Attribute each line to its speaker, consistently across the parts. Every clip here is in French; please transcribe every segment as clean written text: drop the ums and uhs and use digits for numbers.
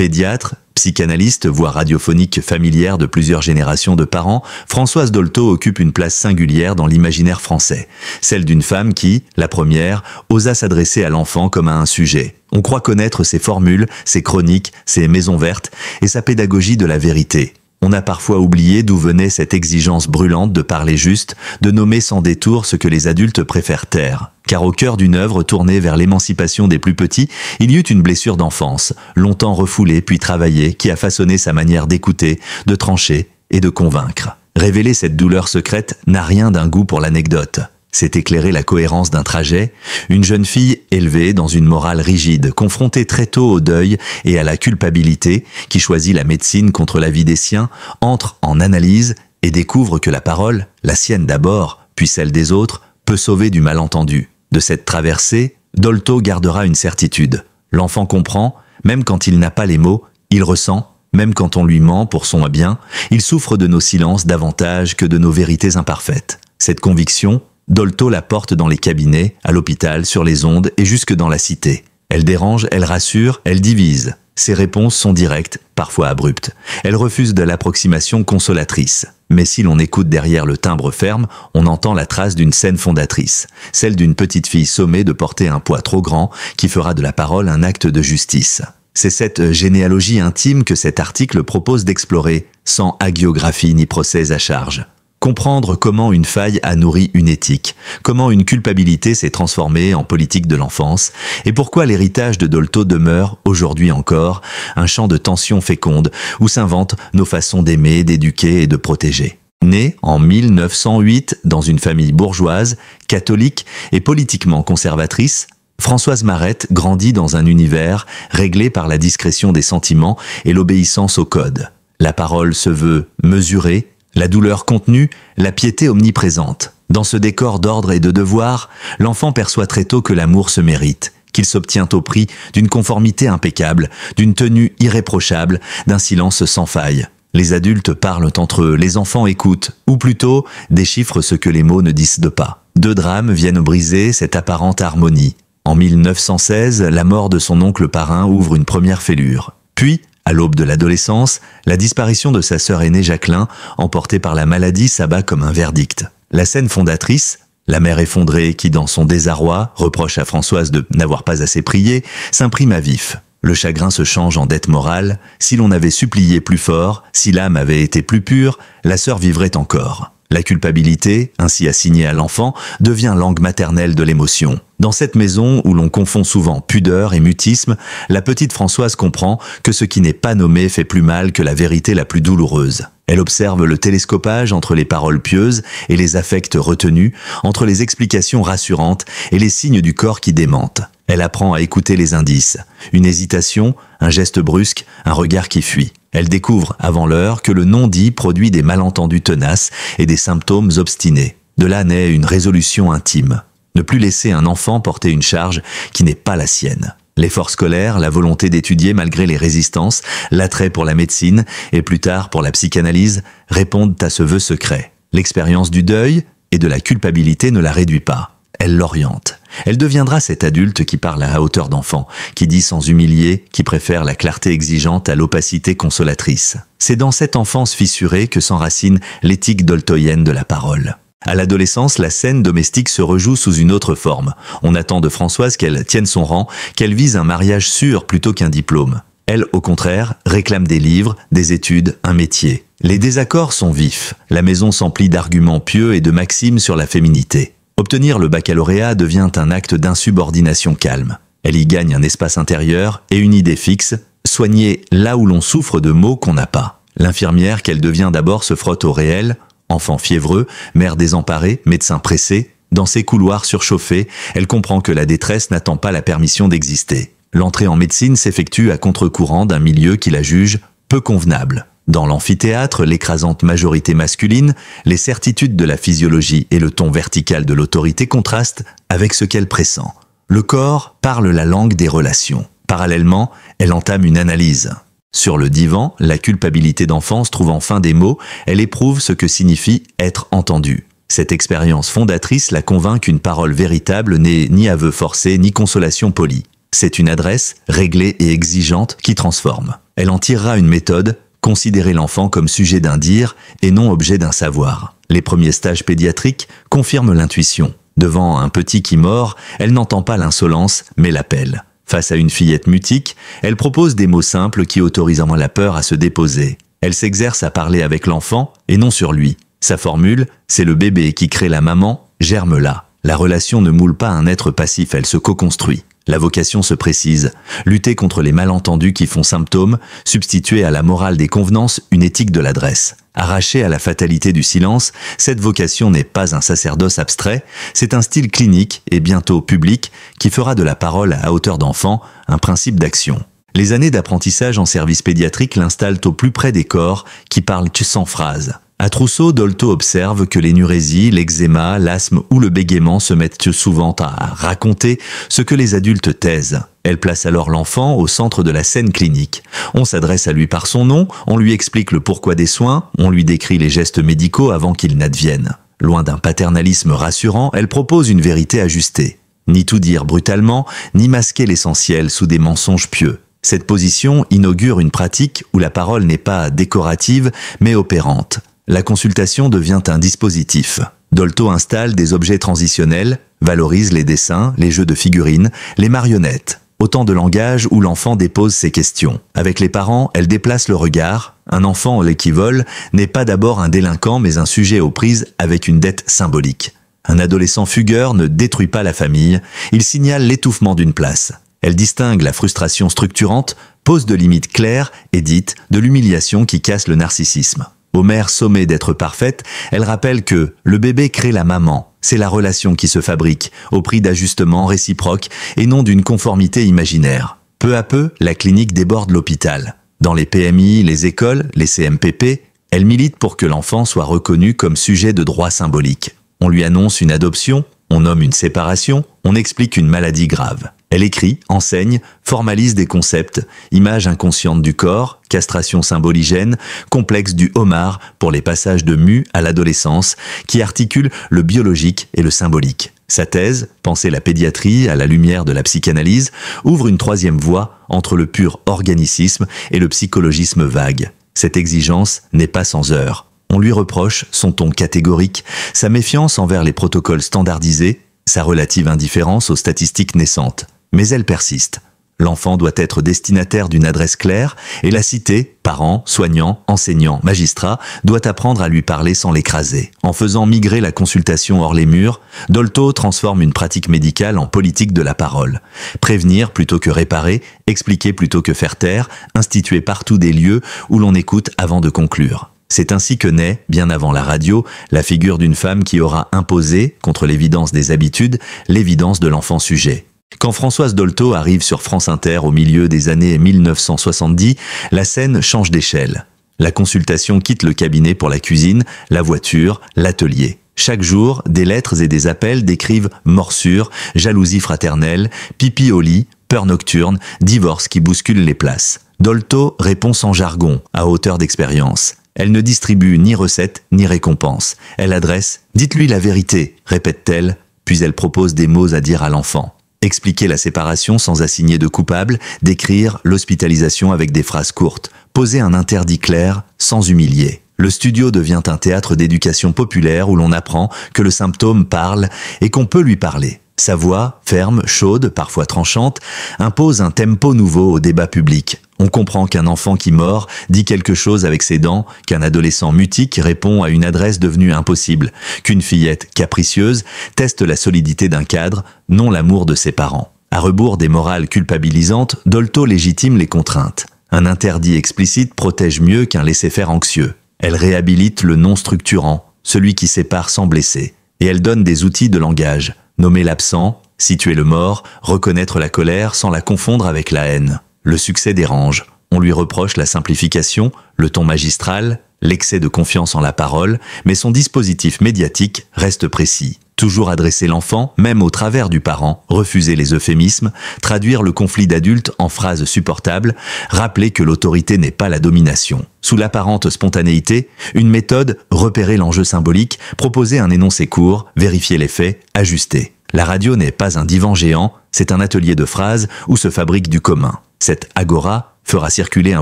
Speaker 1: Pédiatre, psychanalyste, voix radiophonique familière de plusieurs générations de parents, Françoise Dolto occupe une place singulière dans l'imaginaire français. Celle d'une femme qui, la première, osa s'adresser à l'enfant comme à un sujet. On croit connaître ses formules, ses chroniques, ses maisons vertes et sa pédagogie de la vérité. On a parfois oublié d'où venait cette exigence brûlante de parler juste, de nommer sans détour ce que les adultes préfèrent taire. Car au cœur d'une œuvre tournée vers l'émancipation des plus petits, il y eut une blessure d'enfance, longtemps refoulée puis travaillée, qui a façonné sa manière d'écouter, de trancher et de convaincre. Révéler cette douleur secrète n'a rien d'un goût pour l'anecdote. C'est éclairer la cohérence d'un trajet, une jeune fille élevée dans une morale rigide, confrontée très tôt au deuil et à la culpabilité, qui choisit la médecine contre la vie des siens, entre en analyse et découvre que la parole, la sienne d'abord, puis celle des autres, peut sauver du malentendu. De cette traversée, Dolto gardera une certitude. L'enfant comprend, même quand il n'a pas les mots, il ressent, même quand on lui ment pour son bien, il souffre de nos silences davantage que de nos vérités imparfaites. Cette conviction, Dolto la porte dans les cabinets, à l'hôpital, sur les ondes et jusque dans la cité. Elle dérange, elle rassure, elle divise. Ses réponses sont directes, parfois abruptes. Elle refuse de l'approximation consolatrice. Mais si l'on écoute derrière le timbre ferme, on entend la trace d'une scène fondatrice, celle d'une petite fille sommée de porter un poids trop grand qui fera de la parole un acte de justice. C'est cette généalogie intime que cet article propose d'explorer, sans hagiographie ni procès à charge. Comprendre comment une faille a nourri une éthique, comment une culpabilité s'est transformée en politique de l'enfance, et pourquoi l'héritage de Dolto demeure, aujourd'hui encore, un champ de tensions fécondes où s'inventent nos façons d'aimer, d'éduquer et de protéger. Née en 1908 dans une famille bourgeoise, catholique et politiquement conservatrice, Françoise Marette grandit dans un univers réglé par la discrétion des sentiments et l'obéissance au code. La parole se veut mesurée, la douleur contenue, la piété omniprésente. Dans ce décor d'ordre et de devoir, l'enfant perçoit très tôt que l'amour se mérite, qu'il s'obtient au prix d'une conformité impeccable, d'une tenue irréprochable, d'un silence sans faille. Les adultes parlent entre eux, les enfants écoutent, ou plutôt déchiffrent ce que les mots ne disent pas. Deux drames viennent briser cette apparente harmonie. En 1916, la mort de son oncle parrain ouvre une première fêlure. Puis, à l'aube de l'adolescence, la disparition de sa sœur aînée Jacqueline, emportée par la maladie, s'abat comme un verdict. La scène fondatrice, la mère effondrée qui, dans son désarroi, reproche à Françoise de n'avoir pas assez prié, s'imprime à vif. Le chagrin se change en dette morale. Si l'on avait supplié plus fort, si l'âme avait été plus pure, la sœur vivrait encore. La culpabilité, ainsi assignée à l'enfant, devient langue maternelle de l'émotion. Dans cette maison où l'on confond souvent pudeur et mutisme, la petite Françoise comprend que ce qui n'est pas nommé fait plus mal que la vérité la plus douloureuse. Elle observe le télescopage entre les paroles pieuses et les affects retenus, entre les explications rassurantes et les signes du corps qui démentent. Elle apprend à écouter les indices. Une hésitation, un geste brusque, un regard qui fuit. Elle découvre, avant l'heure, que le non-dit produit des malentendus tenaces et des symptômes obstinés. De là naît une résolution intime. Ne plus laisser un enfant porter une charge qui n'est pas la sienne. L'effort scolaire, la volonté d'étudier malgré les résistances, l'attrait pour la médecine et plus tard pour la psychanalyse répondent à ce vœu secret. L'expérience du deuil et de la culpabilité ne la réduit pas. Elle l'oriente. Elle deviendra cet adulte qui parle à hauteur d'enfant, qui dit sans humilier, qui préfère la clarté exigeante à l'opacité consolatrice. C'est dans cette enfance fissurée que s'enracine l'éthique doltoïenne de la parole. À l'adolescence, la scène domestique se rejoue sous une autre forme. On attend de Françoise qu'elle tienne son rang, qu'elle vise un mariage sûr plutôt qu'un diplôme. Elle, au contraire, réclame des livres, des études, un métier. Les désaccords sont vifs. La maison s'emplit d'arguments pieux et de maximes sur la féminité. Obtenir le baccalauréat devient un acte d'insubordination calme. Elle y gagne un espace intérieur et une idée fixe, soigner là où l'on souffre de maux qu'on n'a pas. L'infirmière qu'elle devient d'abord se frotte au réel, enfant fiévreux, mère désemparée, médecin pressé. Dans ces couloirs surchauffés, elle comprend que la détresse n'attend pas la permission d'exister. L'entrée en médecine s'effectue à contre-courant d'un milieu qui la juge peu convenable. Dans l'amphithéâtre, l'écrasante majorité masculine, les certitudes de la physiologie et le ton vertical de l'autorité contrastent avec ce qu'elle pressent. Le corps parle la langue des relations. Parallèlement, elle entame une analyse. Sur le divan, la culpabilité d'enfance trouve enfin des mots, elle éprouve ce que signifie être entendue. Cette expérience fondatrice la convainc qu'une parole véritable n'est ni aveu forcé ni consolation polie. C'est une adresse réglée et exigeante qui transforme. Elle en tirera une méthode, considérer l'enfant comme sujet d'un dire et non objet d'un savoir. Les premiers stages pédiatriques confirment l'intuition. Devant un petit qui mord, elle n'entend pas l'insolence, mais l'appel. Face à une fillette mutique, elle propose des mots simples qui autorisent la peur à se déposer. Elle s'exerce à parler avec l'enfant et non sur lui. Sa formule, c'est le bébé qui crée la maman, germe là. La relation ne moule pas un être passif, elle se co-construit. La vocation se précise, lutter contre les malentendus qui font symptôme, substituer à la morale des convenances une éthique de l'adresse. Arrachée à la fatalité du silence, cette vocation n'est pas un sacerdoce abstrait, c'est un style clinique et bientôt public qui fera de la parole à hauteur d'enfant un principe d'action. Les années d'apprentissage en service pédiatrique l'installent au plus près des corps qui parlent sans phrase. À Trousseau, Dolto observe que l'énurésie, l'eczéma, l'asthme ou le bégaiement se mettent souvent à raconter ce que les adultes taisent. Elle place alors l'enfant au centre de la scène clinique. On s'adresse à lui par son nom, on lui explique le pourquoi des soins, on lui décrit les gestes médicaux avant qu'ils n'adviennent. Loin d'un paternalisme rassurant, elle propose une vérité ajustée. Ni tout dire brutalement, ni masquer l'essentiel sous des mensonges pieux. Cette position inaugure une pratique où la parole n'est pas décorative, mais opérante. La consultation devient un dispositif. Dolto installe des objets transitionnels, valorise les dessins, les jeux de figurines, les marionnettes. Autant de langage où l'enfant dépose ses questions. Avec les parents, elle déplace le regard. Un enfant qui vole n'est pas d'abord un délinquant mais un sujet aux prises avec une dette symbolique. Un adolescent fugueur ne détruit pas la famille, il signale l'étouffement d'une place. Elle distingue la frustration structurante, pose de limites claires et dite de l'humiliation qui casse le narcissisme. Aux mères sommées d'être parfaites, elle rappelle que le bébé crée la maman. C'est la relation qui se fabrique, au prix d'ajustements réciproques et non d'une conformité imaginaire. Peu à peu, la clinique déborde l'hôpital. Dans les PMI, les écoles, les CMPP, elle milite pour que l'enfant soit reconnu comme sujet de droit symbolique. On lui annonce une adoption, on nomme une séparation, on explique une maladie grave. Elle écrit, enseigne, formalise des concepts, images inconscientes du corps, castration symboligène, complexe du homard pour les passages de mue à l'adolescence, qui articule le biologique et le symbolique. Sa thèse, penser la pédiatrie à la lumière de la psychanalyse, ouvre une troisième voie entre le pur organicisme et le psychologisme vague. Cette exigence n'est pas sans heurts. On lui reproche son ton catégorique, sa méfiance envers les protocoles standardisés, sa relative indifférence aux statistiques naissantes. Mais elle persiste. L'enfant doit être destinataire d'une adresse claire et la cité, parents, soignants, enseignants, magistrats, doit apprendre à lui parler sans l'écraser. En faisant migrer la consultation hors les murs, Dolto transforme une pratique médicale en politique de la parole. Prévenir plutôt que réparer, expliquer plutôt que faire taire, instituer partout des lieux où l'on écoute avant de conclure. C'est ainsi que naît, bien avant la radio, la figure d'une femme qui aura imposé, contre l'évidence des habitudes, l'évidence de l'enfant sujet. Quand Françoise Dolto arrive sur France Inter au milieu des années 1970, la scène change d'échelle. La consultation quitte le cabinet pour la cuisine, la voiture, l'atelier. Chaque jour, des lettres et des appels décrivent morsures, jalousie fraternelle, pipi au lit, peur nocturne, divorce qui bouscule les places. Dolto répond sans jargon, à hauteur d'expérience. Elle ne distribue ni recettes ni récompenses. Elle adresse « Dites-lui la vérité », répète-t-elle, puis elle propose des mots à dire à l'enfant. Expliquer la séparation sans assigner de coupable, décrire l'hospitalisation avec des phrases courtes, poser un interdit clair sans humilier. Le studio devient un théâtre d'éducation populaire où l'on apprend que le symptôme parle et qu'on peut lui parler. Sa voix, ferme, chaude, parfois tranchante, impose un tempo nouveau au débat public. On comprend qu'un enfant qui mord dit quelque chose avec ses dents, qu'un adolescent mutique répond à une adresse devenue impossible, qu'une fillette capricieuse teste la solidité d'un cadre, non l'amour de ses parents. À rebours des morales culpabilisantes, Dolto légitime les contraintes. Un interdit explicite protège mieux qu'un laisser-faire anxieux. Elle réhabilite le non structurant, celui qui sépare sans blesser. Et elle donne des outils de langage. Nommer l'absent, situer le mort, reconnaître la colère sans la confondre avec la haine. Le succès dérange. On lui reproche la simplification, le ton magistral, l'excès de confiance en la parole, mais son dispositif médiatique reste précis. Toujours adresser l'enfant, même au travers du parent, refuser les euphémismes, traduire le conflit d'adultes en phrases supportables, rappeler que l'autorité n'est pas la domination. Sous l'apparente spontanéité, une méthode, repérer l'enjeu symbolique, proposer un énoncé court, vérifier les faits, ajuster. La radio n'est pas un divan géant, c'est un atelier de phrases où se fabrique du commun. Cette agora fera circuler un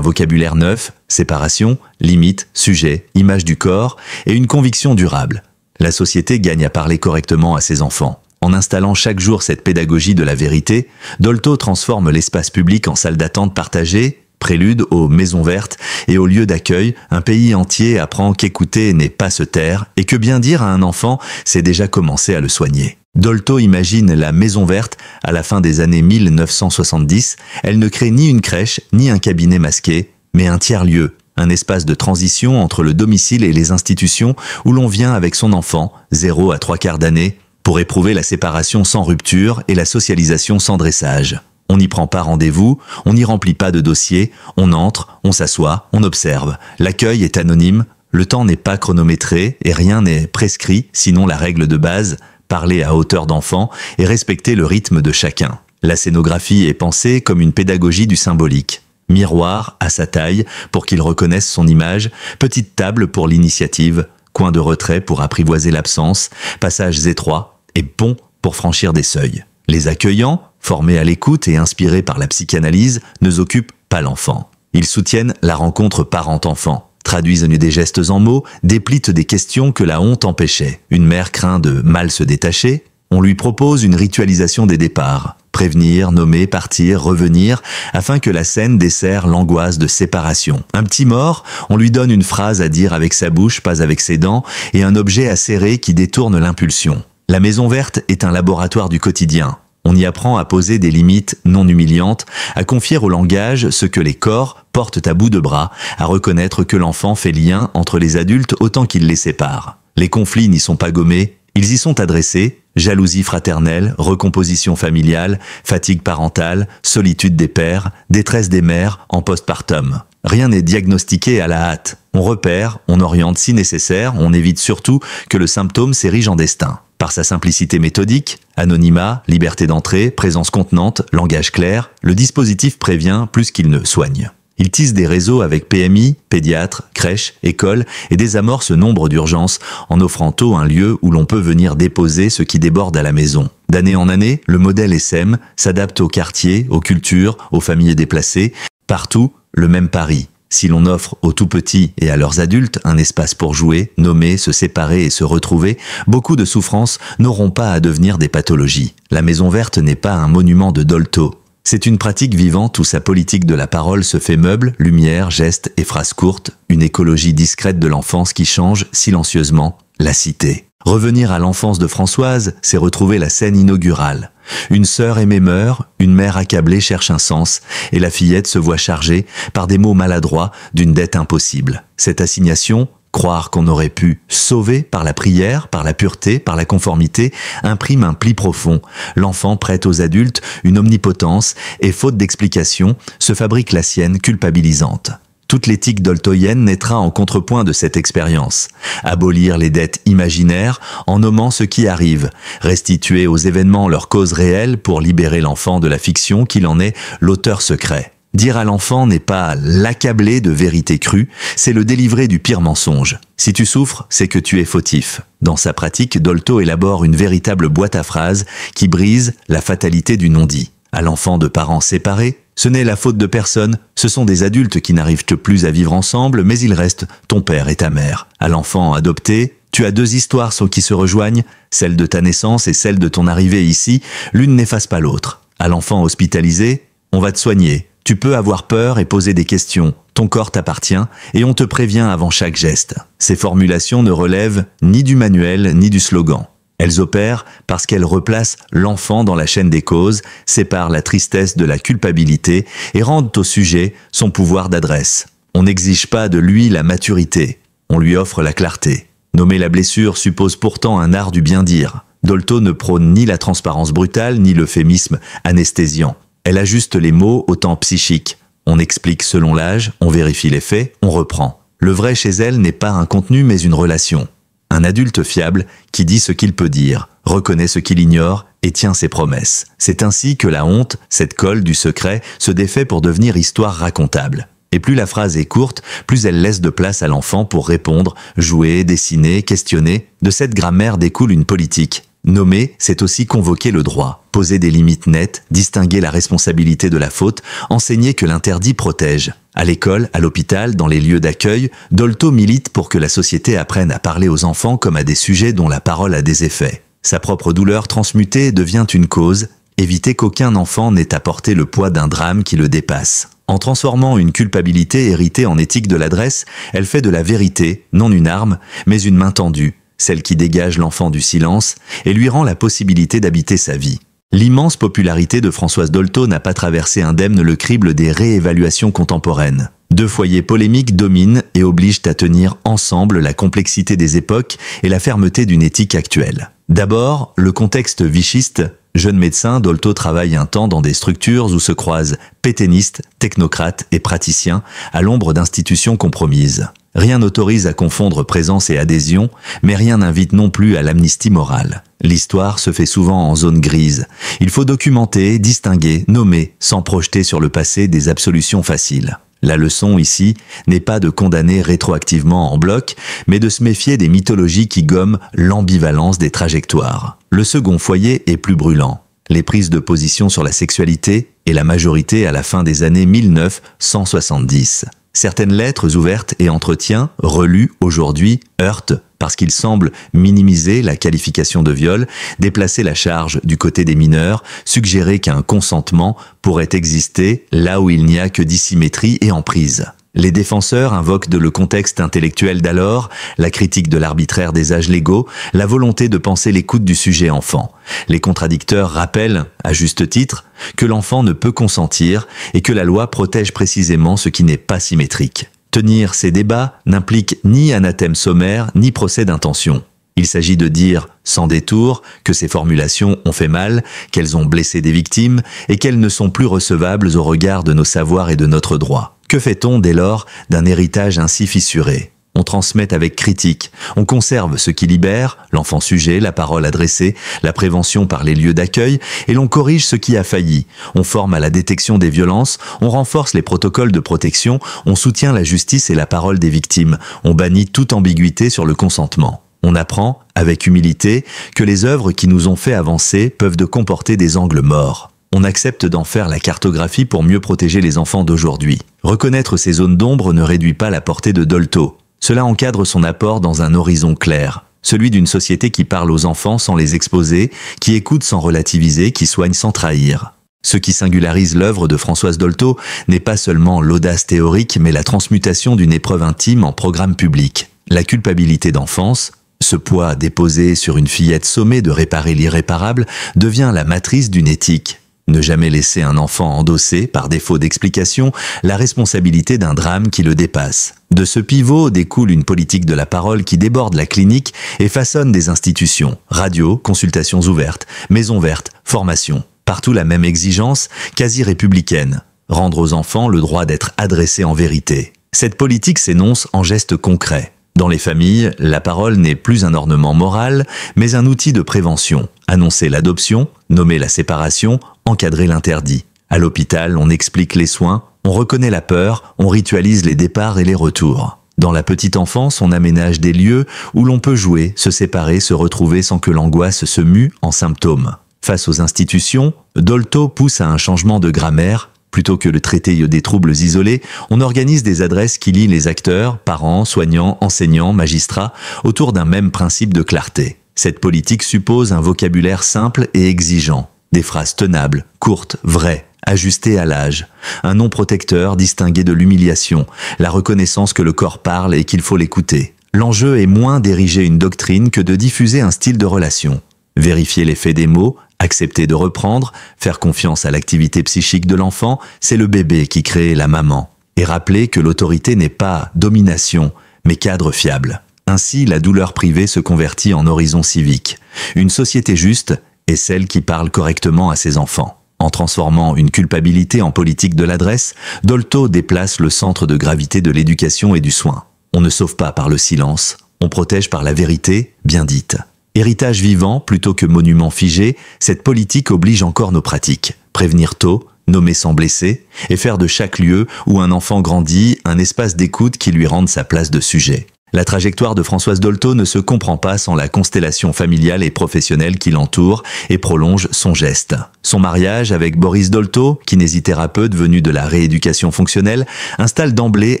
Speaker 1: vocabulaire neuf, séparation, limite, sujet, image du corps et une conviction durable. La société gagne à parler correctement à ses enfants. En installant chaque jour cette pédagogie de la vérité, Dolto transforme l'espace public en salle d'attente partagée, prélude aux maisons vertes et aux lieux d'accueil. Un pays entier apprend qu'écouter n'est pas se taire et que bien dire à un enfant, c'est déjà commencer à le soigner. Dolto imagine la maison verte à la fin des années 1970. Elle ne crée ni une crèche, ni un cabinet masqué, mais un tiers-lieu, un espace de transition entre le domicile et les institutions où l'on vient avec son enfant, 0 à 3/4 d'année, pour éprouver la séparation sans rupture et la socialisation sans dressage. On n'y prend pas rendez-vous, on n'y remplit pas de dossier, on entre, on s'assoit, on observe. L'accueil est anonyme, le temps n'est pas chronométré et rien n'est prescrit, sinon la règle de base, parler à hauteur d'enfant et respecter le rythme de chacun. La scénographie est pensée comme une pédagogie du symbolique. Miroir à sa taille pour qu'il reconnaisse son image, petite table pour l'initiative, coin de retrait pour apprivoiser l'absence, passages étroits et ponts pour franchir des seuils. Les accueillants, formés à l'écoute et inspirés par la psychanalyse, ne occupent pas l'enfant. Ils soutiennent la rencontre parent-enfant, traduisent des gestes en mots, déplitent des questions que la honte empêchait. Une mère craint de mal se détacher, on lui propose une ritualisation des départs. Prévenir, nommer, partir, revenir, afin que la scène dessert l'angoisse de séparation. Un petit mort, on lui donne une phrase à dire avec sa bouche, pas avec ses dents, et un objet à serrer qui détourne l'impulsion. La maison verte est un laboratoire du quotidien. On y apprend à poser des limites non humiliantes, à confier au langage ce que les corps portent à bout de bras, à reconnaître que l'enfant fait lien entre les adultes autant qu'il les sépare. Les conflits n'y sont pas gommés, ils y sont adressés, jalousie fraternelle, recomposition familiale, fatigue parentale, solitude des pères, détresse des mères en postpartum. Rien n'est diagnostiqué à la hâte. On repère, on oriente si nécessaire, on évite surtout que le symptôme s'érige en destin. Par sa simplicité méthodique, anonymat, liberté d'entrée, présence contenante, langage clair, le dispositif prévient plus qu'il ne soigne. Il tisse des réseaux avec PMI, pédiatres, crèches, écoles et désamorce nombre d'urgences en offrant tôt un lieu où l'on peut venir déposer ce qui déborde à la maison. D'année en année, le modèle essaime, s'adapte aux quartiers, aux cultures, aux familles déplacées. Partout, le même pari. Si l'on offre aux tout-petits et à leurs adultes un espace pour jouer, nommer, se séparer et se retrouver, beaucoup de souffrances n'auront pas à devenir des pathologies. La maison verte n'est pas un monument de Dolto. C'est une pratique vivante où sa politique de la parole se fait meuble, lumière, gestes et phrases courtes, une écologie discrète de l'enfance qui change silencieusement la cité. Revenir à l'enfance de Françoise, c'est retrouver la scène inaugurale. Une sœur aimée meurt, une mère accablée cherche un sens, et la fillette se voit chargée, par des mots maladroits, d'une dette impossible. Cette assignation, croire qu'on aurait pu sauver par la prière, par la pureté, par la conformité, imprime un pli profond. L'enfant prête aux adultes une omnipotence et, faute d'explication, se fabrique la sienne culpabilisante. Toute l'éthique doltoïenne naîtra en contrepoint de cette expérience. Abolir les dettes imaginaires en nommant ce qui arrive, restituer aux événements leur cause réelle pour libérer l'enfant de la fiction qu'il en est l'auteur secret. Dire à l'enfant n'est pas l'accabler de vérité crue, c'est le délivrer du pire mensonge. Si tu souffres, c'est que tu es fautif. Dans sa pratique, Dolto élabore une véritable boîte à phrases qui brise la fatalité du non-dit. À l'enfant de parents séparés, ce n'est la faute de personne, ce sont des adultes qui n'arrivent plus à vivre ensemble, mais ils restent ton père et ta mère. À l'enfant adopté, tu as deux histoires qui se rejoignent, celle de ta naissance et celle de ton arrivée ici, l'une n'efface pas l'autre. À l'enfant hospitalisé, on va te soigner. Tu peux avoir peur et poser des questions. Ton corps t'appartient et on te prévient avant chaque geste. Ces formulations ne relèvent ni du manuel ni du slogan. Elles opèrent parce qu'elles replacent l'enfant dans la chaîne des causes, séparent la tristesse de la culpabilité et rendent au sujet son pouvoir d'adresse. On n'exige pas de lui la maturité, on lui offre la clarté. Nommer la blessure suppose pourtant un art du bien-dire. Dolto ne prône ni la transparence brutale ni l'euphémisme anesthésiant. Elle ajuste les mots au temps psychique. On explique selon l'âge, on vérifie les faits, on reprend. Le vrai chez elle n'est pas un contenu mais une relation. Un adulte fiable qui dit ce qu'il peut dire, reconnaît ce qu'il ignore et tient ses promesses. C'est ainsi que la honte, cette colle du secret, se défait pour devenir histoire racontable. Et plus la phrase est courte, plus elle laisse de place à l'enfant pour répondre, jouer, dessiner, questionner. De cette grammaire découle une politique. Nommer, c'est aussi convoquer le droit, poser des limites nettes, distinguer la responsabilité de la faute, enseigner que l'interdit protège. À l'école, à l'hôpital, dans les lieux d'accueil, Dolto milite pour que la société apprenne à parler aux enfants comme à des sujets dont la parole a des effets. Sa propre douleur transmutée devient une cause, éviter qu'aucun enfant n'ait à porter le poids d'un drame qui le dépasse. En transformant une culpabilité héritée en éthique de l'adresse, elle fait de la vérité, non une arme, mais une main tendue, celle qui dégage l'enfant du silence et lui rend la possibilité d'habiter sa vie. L'immense popularité de Françoise Dolto n'a pas traversé indemne le crible des réévaluations contemporaines. Deux foyers polémiques dominent et obligent à tenir ensemble la complexité des époques et la fermeté d'une éthique actuelle. D'abord, le contexte vichiste. Jeune médecin, Dolto travaille un temps dans des structures où se croisent pétainistes, technocrates et praticiens à l'ombre d'institutions compromises. Rien n'autorise à confondre présence et adhésion, mais rien n'invite non plus à l'amnistie morale. L'histoire se fait souvent en zone grise. Il faut documenter, distinguer, nommer, sans projeter sur le passé des absolutions faciles. La leçon ici n'est pas de condamner rétroactivement en bloc, mais de se méfier des mythologies qui gomment l'ambivalence des trajectoires. Le second foyer est plus brûlant. Les prises de position sur la sexualité et la majorité à la fin des années 1970. Certaines lettres ouvertes et entretiens, relus aujourd'hui, heurtent parce qu'ils semblent minimiser la qualification de viol, déplacer la charge du côté des mineurs, suggérer qu'un consentement pourrait exister là où il n'y a que dissymétrie et emprise. Les défenseurs invoquent le contexte intellectuel d'alors, la critique de l'arbitraire des âges légaux, la volonté de penser l'écoute du sujet enfant. Les contradicteurs rappellent, à juste titre, que l'enfant ne peut consentir et que la loi protège précisément ce qui n'est pas symétrique. Tenir ces débats n'implique ni anathème sommaire ni procès d'intention. Il s'agit de dire, sans détour, que ces formulations ont fait mal, qu'elles ont blessé des victimes et qu'elles ne sont plus recevables au regard de nos savoirs et de notre droit. Que fait-on dès lors d'un héritage ainsi fissuré ? On transmet avec critique, on conserve ce qui libère, l'enfant sujet, la parole adressée, la prévention par les lieux d'accueil, et l'on corrige ce qui a failli. On forme à la détection des violences, on renforce les protocoles de protection, on soutient la justice et la parole des victimes, on bannit toute ambiguïté sur le consentement. On apprend, avec humilité, que les œuvres qui nous ont fait avancer peuvent comporter des angles morts. On accepte d'en faire la cartographie pour mieux protéger les enfants d'aujourd'hui. Reconnaître ces zones d'ombre ne réduit pas la portée de Dolto. Cela encadre son apport dans un horizon clair, celui d'une société qui parle aux enfants sans les exposer, qui écoute sans relativiser, qui soigne sans trahir. Ce qui singularise l'œuvre de Françoise Dolto n'est pas seulement l'audace théorique, mais la transmutation d'une épreuve intime en programme public. La culpabilité d'enfance, ce poids déposé sur une fillette sommée de réparer l'irréparable, devient la matrice d'une éthique. Ne jamais laisser un enfant endosser, par défaut d'explication, la responsabilité d'un drame qui le dépasse. De ce pivot découle une politique de la parole qui déborde la clinique et façonne des institutions. Radio, consultations ouvertes, maisons vertes, formation. Partout la même exigence, quasi républicaine. Rendre aux enfants le droit d'être adressés en vérité. Cette politique s'énonce en gestes concrets. Dans les familles, la parole n'est plus un ornement moral, mais un outil de prévention. Annoncer l'adoption, nommer la séparation, encadrer l'interdit. À l'hôpital, on explique les soins, on reconnaît la peur, on ritualise les départs et les retours. Dans la petite enfance, on aménage des lieux où l'on peut jouer, se séparer, se retrouver sans que l'angoisse se mue en symptômes. Face aux institutions, Dolto pousse à un changement de grammaire. Plutôt que de traiter des troubles isolés, on organise des adresses qui lient les acteurs, parents, soignants, enseignants, magistrats, autour d'un même principe de clarté. Cette politique suppose un vocabulaire simple et exigeant, des phrases tenables, courtes, vraies, ajustées à l'âge, un nom protecteur distingué de l'humiliation, la reconnaissance que le corps parle et qu'il faut l'écouter. L'enjeu est moins d'ériger une doctrine que de diffuser un style de relation. Vérifier l'effet des mots, accepter de reprendre, faire confiance à l'activité psychique de l'enfant, c'est le bébé qui crée la maman. Et rappeler que l'autorité n'est pas domination, mais cadre fiable. Ainsi, la douleur privée se convertit en horizon civique. Une société juste est celle qui parle correctement à ses enfants. En transformant une culpabilité en politique de l'adresse, Dolto déplace le centre de gravité de l'éducation et du soin. On ne sauve pas par le silence, on protège par la vérité, bien dite. Héritage vivant plutôt que monument figé, cette politique oblige encore nos pratiques. Prévenir tôt, nommer sans blesser, et faire de chaque lieu où un enfant grandit un espace d'écoute qui lui rende sa place de sujet. La trajectoire de Françoise Dolto ne se comprend pas sans la constellation familiale et professionnelle qui l'entoure et prolonge son geste. Son mariage avec Boris Dolto, kinésithérapeute venu de la rééducation fonctionnelle, installe d'emblée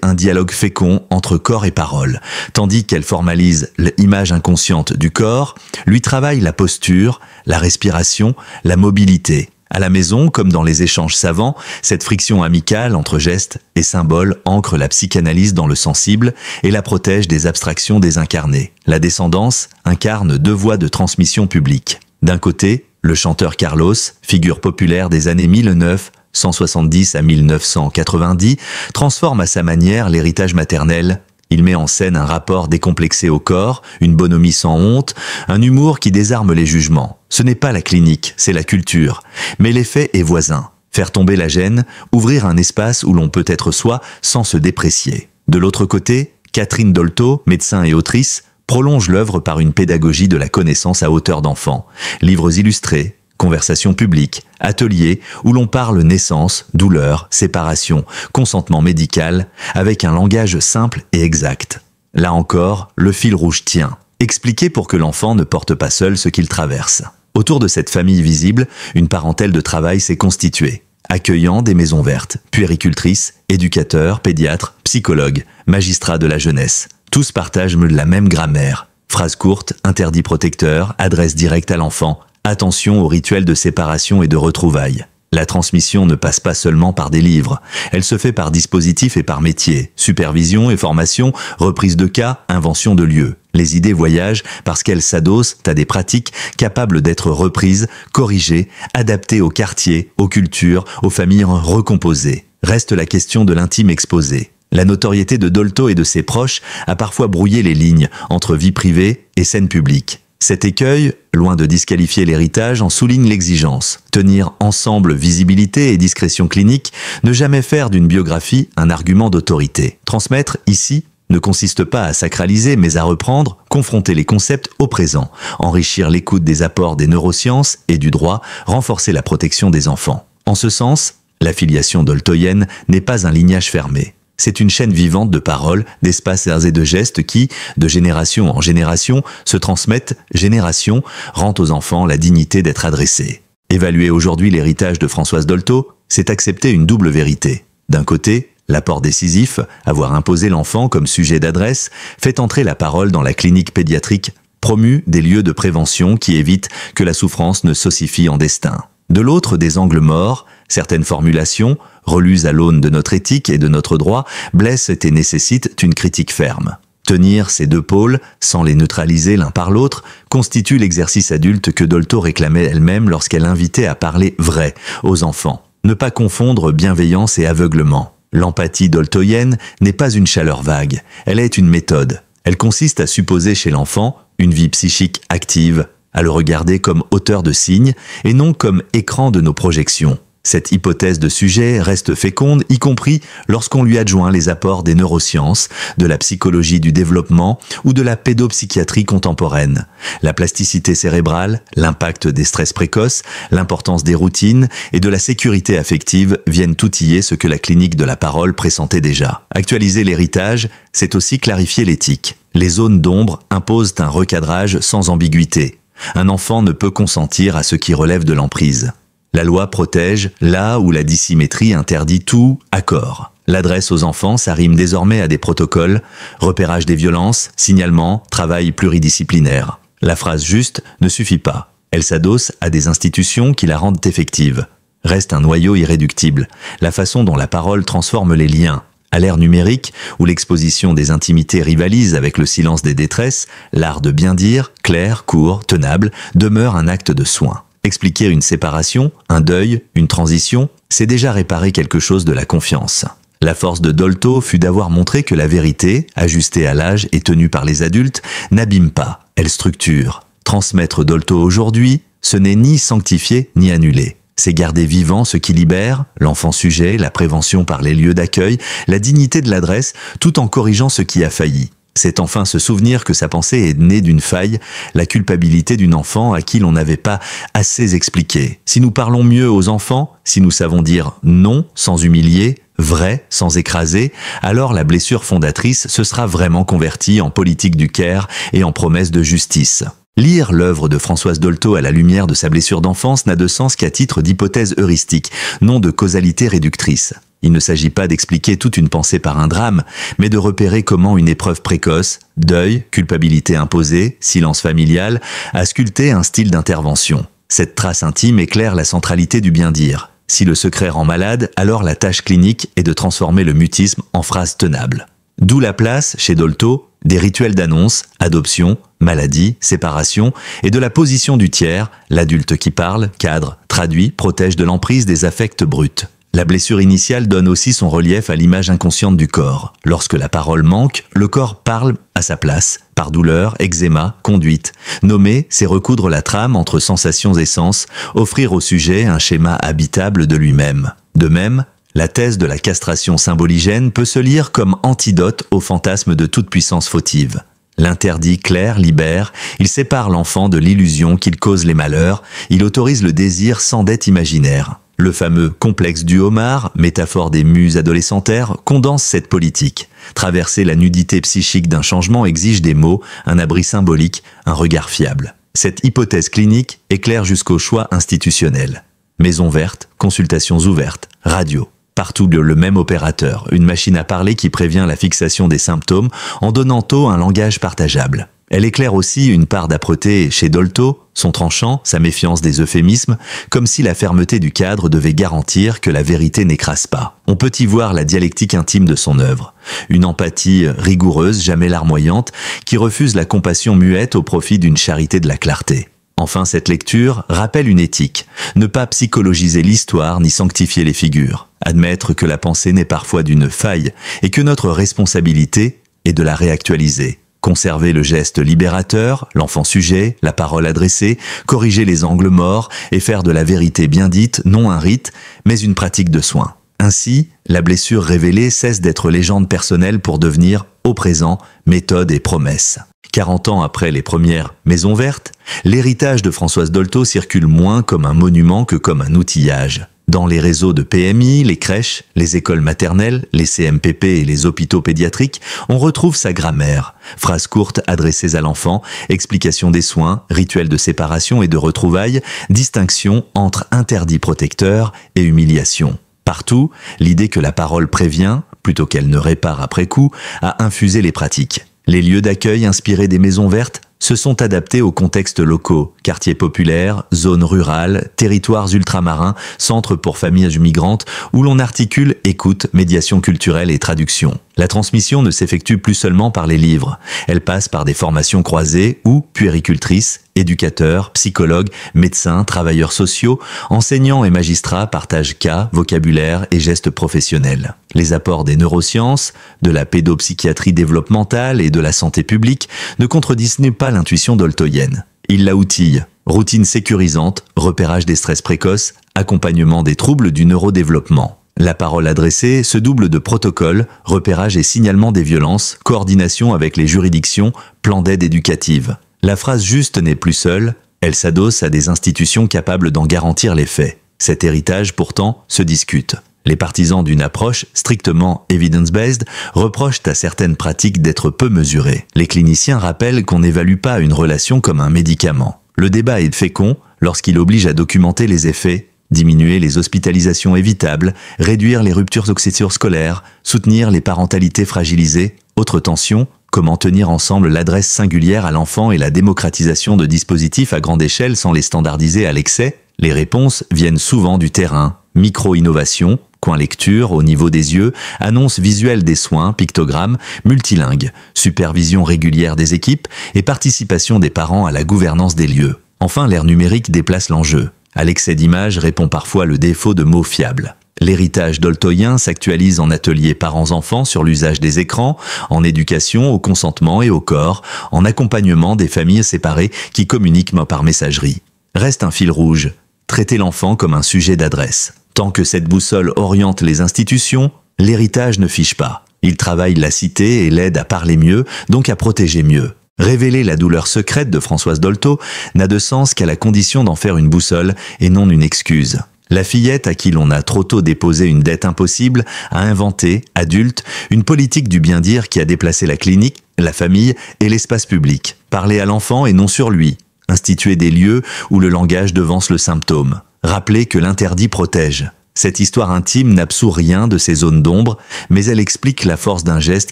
Speaker 1: un dialogue fécond entre corps et parole, tandis qu'elle formalise l'image inconsciente du corps, lui travaille la posture, la respiration, la mobilité. À la maison, comme dans les échanges savants, cette friction amicale entre gestes et symboles ancre la psychanalyse dans le sensible et la protège des abstractions désincarnées. La descendance incarne deux voies de transmission publique. D'un côté, le chanteur Carlos, figure populaire des années 1970 à 1990, transforme à sa manière l'héritage maternel. Il met en scène un rapport décomplexé au corps, une bonhomie sans honte, un humour qui désarme les jugements. Ce n'est pas la clinique, c'est la culture. Mais l'effet est voisin. Faire tomber la gêne, ouvrir un espace où l'on peut être soi sans se déprécier. De l'autre côté, Catherine Dolto, médecin et autrice, prolonge l'œuvre par une pédagogie de la connaissance à hauteur d'enfant. Livres illustrés, conversations publiques, ateliers où l'on parle naissance, douleur, séparation, consentement médical, avec un langage simple et exact. Là encore, le fil rouge tient. Expliquer pour que l'enfant ne porte pas seul ce qu'il traverse. Autour de cette famille visible, une parentèle de travail s'est constituée, accueillant des maisons vertes, puéricultrices, éducateurs, pédiatres, psychologues, magistrats de la jeunesse. Tous partagent la même grammaire. Phrases courtes, interdits protecteurs, adresse directe à l'enfant, attention aux rituels de séparation et de retrouvailles. La transmission ne passe pas seulement par des livres, elle se fait par dispositif et par métier, supervision et formation, reprise de cas, invention de lieux. Les idées voyagent parce qu'elles s'adossent à des pratiques capables d'être reprises, corrigées, adaptées aux quartiers, aux cultures, aux familles recomposées. Reste la question de l'intime exposé. La notoriété de Dolto et de ses proches a parfois brouillé les lignes entre vie privée et scène publique. Cet écueil, loin de disqualifier l'héritage, en souligne l'exigence. Tenir ensemble visibilité et discrétion clinique, ne jamais faire d'une biographie un argument d'autorité. Transmettre, ici, ne consiste pas à sacraliser, mais à reprendre, confronter les concepts au présent, enrichir l'écoute des apports des neurosciences et du droit, renforcer la protection des enfants. En ce sens, la filiation doltoïenne n'est pas un lignage fermé. C'est une chaîne vivante de paroles, d'espaces et de gestes qui, de génération en génération, se transmettent, génération, rend aux enfants la dignité d'être adressés. Évaluer aujourd'hui l'héritage de Françoise Dolto, c'est accepter une double vérité. D'un côté, l'apport décisif, avoir imposé l'enfant comme sujet d'adresse, fait entrer la parole dans la clinique pédiatrique, promue des lieux de prévention qui évitent que la souffrance ne s'ossifie en destin. De l'autre, des angles morts, certaines formulations, relues à l'aune de notre éthique et de notre droit, blessent et nécessitent une critique ferme. Tenir ces deux pôles, sans les neutraliser l'un par l'autre, constitue l'exercice adulte que Dolto réclamait elle-même lorsqu'elle invitait à parler vrai aux enfants. Ne pas confondre bienveillance et aveuglement. L'empathie doltoïenne n'est pas une chaleur vague, elle est une méthode. Elle consiste à supposer chez l'enfant une vie psychique active, à le regarder comme auteur de signes et non comme écran de nos projections. Cette hypothèse de sujet reste féconde, y compris lorsqu'on lui adjoint les apports des neurosciences, de la psychologie du développement ou de la pédopsychiatrie contemporaine. La plasticité cérébrale, l'impact des stress précoces, l'importance des routines et de la sécurité affective viennent outiller ce que la clinique de la parole pressentait déjà. Actualiser l'héritage, c'est aussi clarifier l'éthique. Les zones d'ombre imposent un recadrage sans ambiguïté. Un enfant ne peut consentir à ce qui relève de l'emprise. La loi protège là où la dissymétrie interdit tout accord. L'adresse aux enfants s'arrime désormais à des protocoles, repérage des violences, signalement, travail pluridisciplinaire. La phrase juste ne suffit pas. Elle s'adosse à des institutions qui la rendent effective. Reste un noyau irréductible, la façon dont la parole transforme les liens. À l'ère numérique, où l'exposition des intimités rivalise avec le silence des détresses, l'art de bien dire, clair, court, tenable, demeure un acte de soin. Expliquer une séparation, un deuil, une transition, c'est déjà réparer quelque chose de la confiance. La force de Dolto fut d'avoir montré que la vérité, ajustée à l'âge et tenue par les adultes, n'abîme pas, elle structure. Transmettre Dolto aujourd'hui, ce n'est ni sanctifier ni annuler. C'est garder vivant ce qui libère, l'enfant sujet, la prévention par les lieux d'accueil, la dignité de l'adresse, tout en corrigeant ce qui a failli. C'est enfin se souvenir que sa pensée est née d'une faille, la culpabilité d'une enfant à qui l'on n'avait pas assez expliqué. Si nous parlons mieux aux enfants, si nous savons dire non sans humilier, vraie, sans écraser, alors la blessure fondatrice se sera vraiment convertie en politique du care et en promesse de justice. Lire l'œuvre de Françoise Dolto à la lumière de sa blessure d'enfance n'a de sens qu'à titre d'hypothèse heuristique, non de causalité réductrice. Il ne s'agit pas d'expliquer toute une pensée par un drame, mais de repérer comment une épreuve précoce, deuil, culpabilité imposée, silence familial, a sculpté un style d'intervention. Cette trace intime éclaire la centralité du bien-dire. Si le secret rend malade, alors la tâche clinique est de transformer le mutisme en phrase tenable. D'où la place, chez Dolto, des rituels d'annonce, adoption, maladie, séparation, et de la position du tiers, l'adulte qui parle, cadre, traduit, protège de l'emprise des affects bruts. La blessure initiale donne aussi son relief à l'image inconsciente du corps. Lorsque la parole manque, le corps parle à sa place, par douleur, eczéma, conduite. Nommer, c'est recoudre la trame entre sensations et sens, offrir au sujet un schéma habitable de lui-même. De même, la thèse de la castration symboligène peut se lire comme antidote au fantasme de toute puissance fautive. L'interdit clair libère, il sépare l'enfant de l'illusion qu'il cause les malheurs, il autorise le désir sans dette imaginaire. Le fameux complexe du homard, métaphore des muses adolescentaires, condense cette politique. Traverser la nudité psychique d'un changement exige des mots, un abri symbolique, un regard fiable. Cette hypothèse clinique éclaire jusqu'au choix institutionnel. Maison verte, consultations ouvertes, radio. Partout le même opérateur, une machine à parler qui prévient la fixation des symptômes en donnant tôt un langage partageable. Elle éclaire aussi une part d'âpreté chez Dolto, son tranchant, sa méfiance des euphémismes, comme si la fermeté du cadre devait garantir que la vérité n'écrase pas. On peut y voir la dialectique intime de son œuvre. Une empathie rigoureuse, jamais larmoyante, qui refuse la compassion muette au profit d'une charité de la clarté. Enfin, cette lecture rappelle une éthique. Ne pas psychologiser l'histoire ni sanctifier les figures. Admettre que la pensée naît parfois d'une faille et que notre responsabilité est de la réactualiser. Conserver le geste libérateur, l'enfant sujet, la parole adressée, corriger les angles morts et faire de la vérité bien dite non un rite, mais une pratique de soin. Ainsi, la blessure révélée cesse d'être légende personnelle pour devenir, au présent, méthode et promesse. 40 ans après les premières Maisons vertes, l'héritage de Françoise Dolto circule moins comme un monument que comme un outillage. Dans les réseaux de PMI, les crèches, les écoles maternelles, les CMPP et les hôpitaux pédiatriques, on retrouve sa grammaire. Phrases courtes adressées à l'enfant, explication des soins, rituels de séparation et de retrouvailles, distinction entre interdit protecteur et humiliation. Partout, l'idée que la parole prévient, plutôt qu'elle ne répare après coup, a infusé les pratiques. Les lieux d'accueil inspirés des Maisons vertes se sont adaptés aux contextes locaux, quartiers populaires, zones rurales, territoires ultramarins, centres pour familles migrantes, où l'on articule écoute, médiation culturelle et traduction. La transmission ne s'effectue plus seulement par les livres, elle passe par des formations croisées où puéricultrices, éducateurs, psychologues, médecins, travailleurs sociaux, enseignants et magistrats partagent cas, vocabulaire et gestes professionnels. Les apports des neurosciences, de la pédopsychiatrie développementale et de la santé publique ne contredisent pas l'intuition doltoïenne. Ils la outillent. Routine sécurisante, repérage des stress précoces, accompagnement des troubles du neurodéveloppement. La parole adressée se double de protocoles, repérage et signalement des violences, coordination avec les juridictions, plan d'aide éducative. La phrase juste n'est plus seule, elle s'adosse à des institutions capables d'en garantir les faits. Cet héritage, pourtant, se discute. Les partisans d'une approche strictement evidence-based reprochent à certaines pratiques d'être peu mesurées. Les cliniciens rappellent qu'on n'évalue pas une relation comme un médicament. Le débat est fécond lorsqu'il oblige à documenter les effets, diminuer les hospitalisations évitables, réduire les ruptures scolaires, soutenir les parentalités fragilisées. Autre tension, comment tenir ensemble l'adresse singulière à l'enfant et la démocratisation de dispositifs à grande échelle sans les standardiser à l'excès? Les réponses viennent souvent du terrain. Micro-innovation, coin lecture au niveau des yeux, annonce visuelle des soins, pictogrammes, multilingue, supervision régulière des équipes et participation des parents à la gouvernance des lieux. Enfin, l'ère numérique déplace l'enjeu. À l'excès d'images répond parfois le défaut de mots fiables. L'héritage doltoïen s'actualise en ateliers parents-enfants sur l'usage des écrans, en éducation au consentement et au corps, en accompagnement des familles séparées qui communiquent par messagerie. Reste un fil rouge, traiter l'enfant comme un sujet d'adresse. Tant que cette boussole oriente les institutions, l'héritage ne fiche pas. Il travaille la cité et l'aide à parler mieux, donc à protéger mieux. Révéler la douleur secrète de Françoise Dolto n'a de sens qu'à la condition d'en faire une boussole et non une excuse. La fillette à qui l'on a trop tôt déposé une dette impossible a inventé, adulte, une politique du bien-dire qui a déplacé la clinique, la famille et l'espace public. Parler à l'enfant et non sur lui. Instituer des lieux où le langage devance le symptôme. Rappeler que l'interdit protège. Cette histoire intime n'absout rien de ces zones d'ombre, mais elle explique la force d'un geste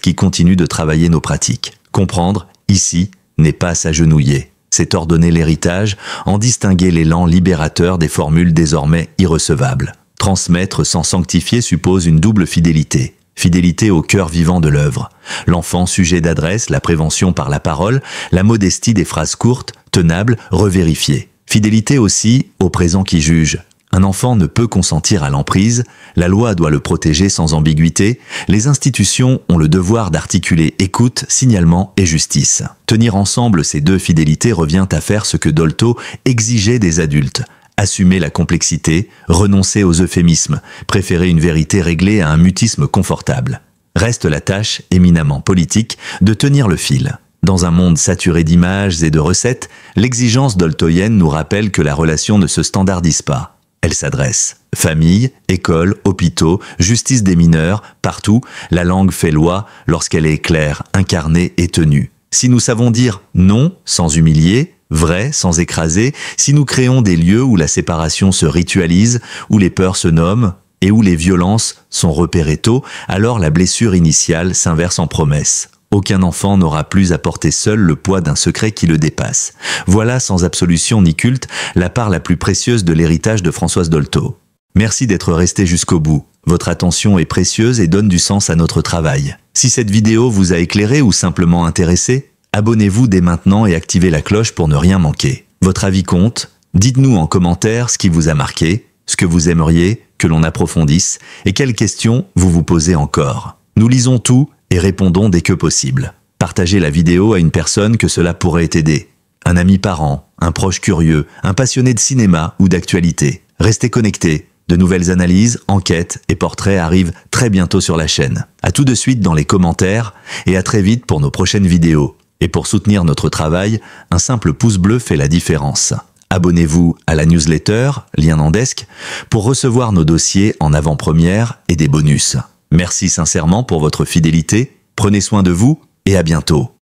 Speaker 1: qui continue de travailler nos pratiques. Comprendre, ici, n'est pas s'agenouiller. C'est ordonner l'héritage, en distinguer l'élan libérateur des formules désormais irrecevables. Transmettre sans sanctifier suppose une double fidélité. Fidélité au cœur vivant de l'œuvre. L'enfant sujet d'adresse, la prévention par la parole, la modestie des phrases courtes, tenables, revérifiées. Fidélité aussi au présent qui juge. Un enfant ne peut consentir à l'emprise, la loi doit le protéger sans ambiguïté, les institutions ont le devoir d'articuler écoute, signalement et justice. Tenir ensemble ces deux fidélités revient à faire ce que Dolto exigeait des adultes. Assumer la complexité, renoncer aux euphémismes, préférer une vérité réglée à un mutisme confortable. Reste la tâche, éminemment politique, de tenir le fil. Dans un monde saturé d'images et de recettes, l'exigence doltoïenne nous rappelle que la relation ne se standardise pas. Elle s'adresse. Famille, école, hôpitaux, justice des mineurs, partout, la langue fait loi lorsqu'elle est claire, incarnée et tenue. Si nous savons dire non sans humilier, vrai sans écraser, si nous créons des lieux où la séparation se ritualise, où les peurs se nomment et où les violences sont repérées tôt, alors la blessure initiale s'inverse en promesse. Aucun enfant n'aura plus à porter seul le poids d'un secret qui le dépasse. Voilà, sans absolution ni culte, la part la plus précieuse de l'héritage de Françoise Dolto. Merci d'être resté jusqu'au bout. Votre attention est précieuse et donne du sens à notre travail. Si cette vidéo vous a éclairé ou simplement intéressé, abonnez-vous dès maintenant et activez la cloche pour ne rien manquer. Votre avis compte. Dites-nous en commentaire ce qui vous a marqué, ce que vous aimeriez que l'on approfondisse et quelles questions vous vous posez encore. Nous lisons tout et répondons dès que possible. Partagez la vidéo à une personne que cela pourrait aider. Un ami parent, un proche curieux, un passionné de cinéma ou d'actualité. Restez connectés. De nouvelles analyses, enquêtes et portraits arrivent très bientôt sur la chaîne. À tout de suite dans les commentaires et à très vite pour nos prochaines vidéos. Et pour soutenir notre travail, un simple pouce bleu fait la différence. Abonnez-vous à la newsletter, lien en desk, pour recevoir nos dossiers en avant-première et des bonus. Merci sincèrement pour votre fidélité, prenez soin de vous et à bientôt.